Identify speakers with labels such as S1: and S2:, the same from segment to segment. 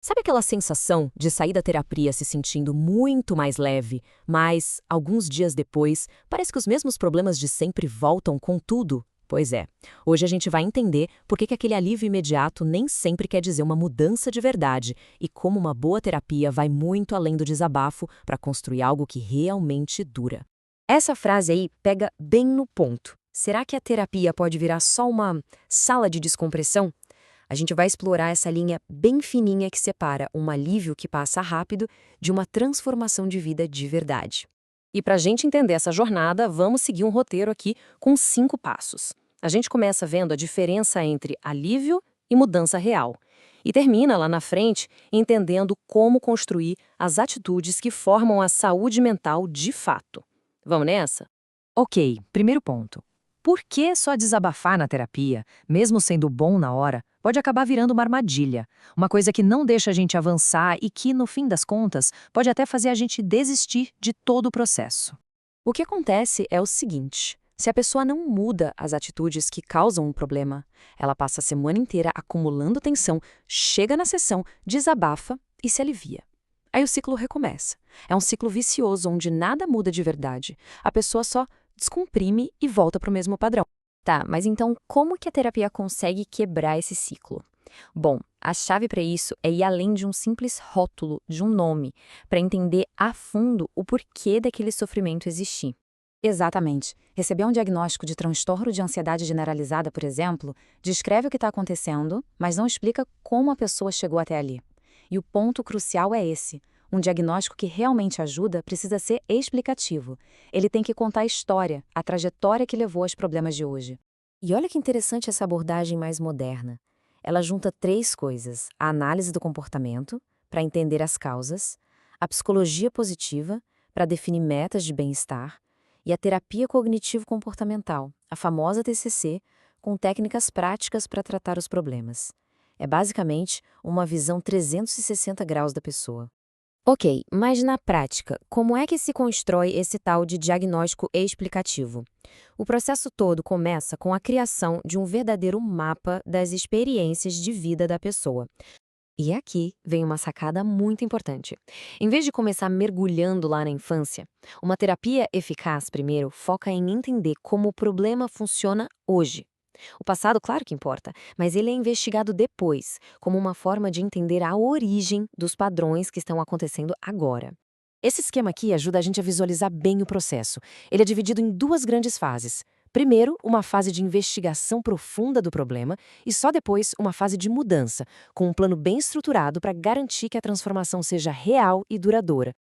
S1: Sabe aquela sensação de sair da terapia se sentindo muito mais leve, mas, alguns dias depois, parece que os mesmos problemas de sempre voltam com tudo? Pois é, hoje a gente vai entender por que aquele alívio imediato nem sempre quer dizer uma mudança de verdade e como uma boa terapia vai muito além do desabafo para construir algo que realmente dura.
S2: Essa frase aí pega bem no ponto. Será que a terapia pode virar só uma sala de descompressão? A gente vai explorar essa linha bem fininha que separa um alívio que passa rápido de uma transformação de vida de verdade. E para a gente entender essa jornada, vamos seguir um roteiro aqui com 5 passos. A gente começa vendo a diferença entre alívio e mudança real. E termina lá na frente entendendo como construir as atitudes que formam a saúde mental de fato. Vamos nessa? Ok, primeiro ponto. Por que só desabafar na terapia, mesmo sendo bom na hora, pode acabar virando uma armadilha? Uma coisa que não deixa a gente avançar e que, no fim das contas, pode até fazer a gente desistir de todo o processo.
S1: O que acontece é o seguinte: se a pessoa não muda as atitudes que causam um problema, ela passa a semana inteira acumulando tensão, chega na sessão, desabafa e se alivia. Aí o ciclo recomeça. É um ciclo vicioso onde nada muda de verdade. A pessoa só descomprime e volta para o mesmo padrão.
S2: Tá, mas então como que a terapia consegue quebrar esse ciclo? Bom, a chave para isso é ir além de um simples rótulo, de um nome, para entender a fundo o porquê daquele sofrimento existir.
S3: Exatamente. Receber um diagnóstico de transtorno de ansiedade generalizada, por exemplo, descreve o que está acontecendo, mas não explica como a pessoa chegou até ali. E o ponto crucial é esse. Um diagnóstico que realmente ajuda precisa ser explicativo. Ele tem que contar a história, a trajetória que levou aos problemas de hoje.
S2: E olha que interessante essa abordagem mais moderna. Ela junta 3 coisas: a análise do comportamento, para entender as causas, a psicologia positiva, para definir metas de bem-estar, e a terapia cognitivo-comportamental, a famosa TCC, com técnicas práticas para tratar os problemas. É basicamente uma visão 360 graus da pessoa. Ok, mas na prática, como é que se constrói esse tal de diagnóstico explicativo? O processo todo começa com a criação de um verdadeiro mapa das experiências de vida da pessoa. E aqui vem uma sacada muito importante. Em vez de começar mergulhando lá na infância, uma terapia eficaz primeiro foca em entender como o problema funciona hoje. O passado, claro que importa, mas ele é investigado depois, como uma forma de entender a origem dos padrões que estão acontecendo agora. Esse esquema aqui ajuda a gente a visualizar bem o processo. Ele é dividido em 2 grandes fases. Primeiro, uma fase de investigação profunda do problema e só depois uma fase de mudança, com um plano bem estruturado para garantir que a transformação seja real e duradoura.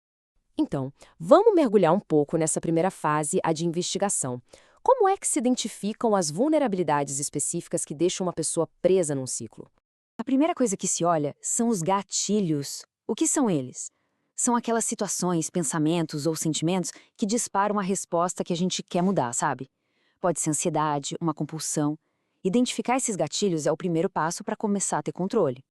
S1: Então, vamos mergulhar um pouco nessa primeira fase, a de investigação. Como é que se identificam as vulnerabilidades específicas que deixam uma pessoa presa num ciclo?
S3: A primeira coisa que se olha são os gatilhos. O que são eles? São aquelas situações, pensamentos ou sentimentos que disparam a resposta que a gente quer mudar, sabe? Pode ser ansiedade, uma compulsão. Identificar esses gatilhos é o primeiro passo para começar a ter controle.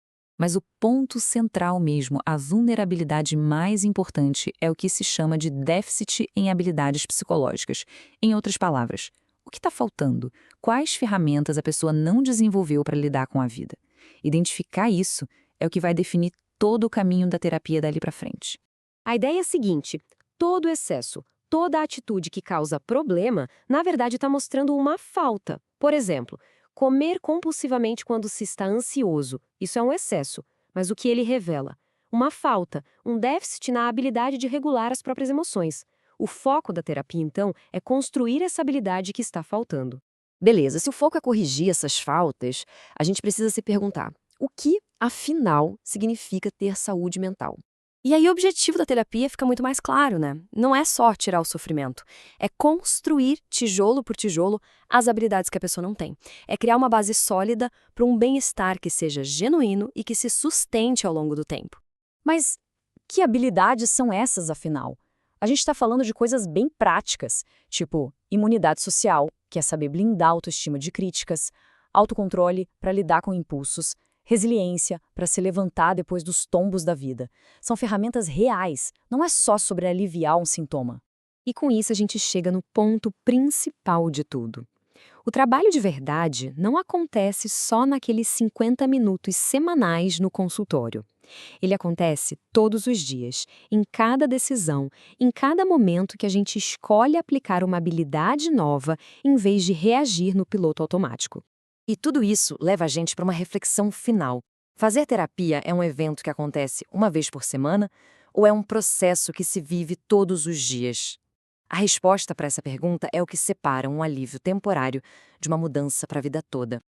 S4: Mas o ponto central mesmo, a vulnerabilidade mais importante, é o que se chama de déficit em habilidades psicológicas. Em outras palavras, o que está faltando? Quais ferramentas a pessoa não desenvolveu para lidar com a vida? Identificar isso é o que vai definir todo o caminho da terapia dali para frente.
S2: A ideia é a seguinte: todo excesso, toda atitude que causa problema, na verdade está mostrando uma falta. Por exemplo, comer compulsivamente quando se está ansioso. Isso é um excesso, mas o que ele revela? Uma falta, um déficit na habilidade de regular as próprias emoções. O foco da terapia, então, é construir essa habilidade que está faltando. Beleza, se o foco é corrigir essas faltas, a gente precisa se perguntar: o que, afinal, significa ter saúde mental? E aí o objetivo da terapia fica muito mais claro, né? Não é só tirar o sofrimento, é construir, tijolo por tijolo, as habilidades que a pessoa não tem. É criar uma base sólida para um bem-estar que seja genuíno e que se sustente ao longo do tempo.
S3: Mas que habilidades são essas, afinal? A gente está falando de coisas bem práticas, tipo imunidade social, que é saber blindar a autoestima de críticas, autocontrole para lidar com impulsos, resiliência para se levantar depois dos tombos da vida. São ferramentas reais, não é só sobre aliviar um sintoma.
S2: E com isso a gente chega no ponto principal de tudo. O trabalho de verdade não acontece só naqueles 50 minutos semanais no consultório. Ele acontece todos os dias, em cada decisão, em cada momento que a gente escolhe aplicar uma habilidade nova em vez de reagir no piloto automático.
S1: E tudo isso leva a gente para uma reflexão final. Fazer terapia é um evento que acontece uma vez por semana ou é um processo que se vive todos os dias? A resposta para essa pergunta é o que separa um alívio temporário de uma mudança para a vida toda.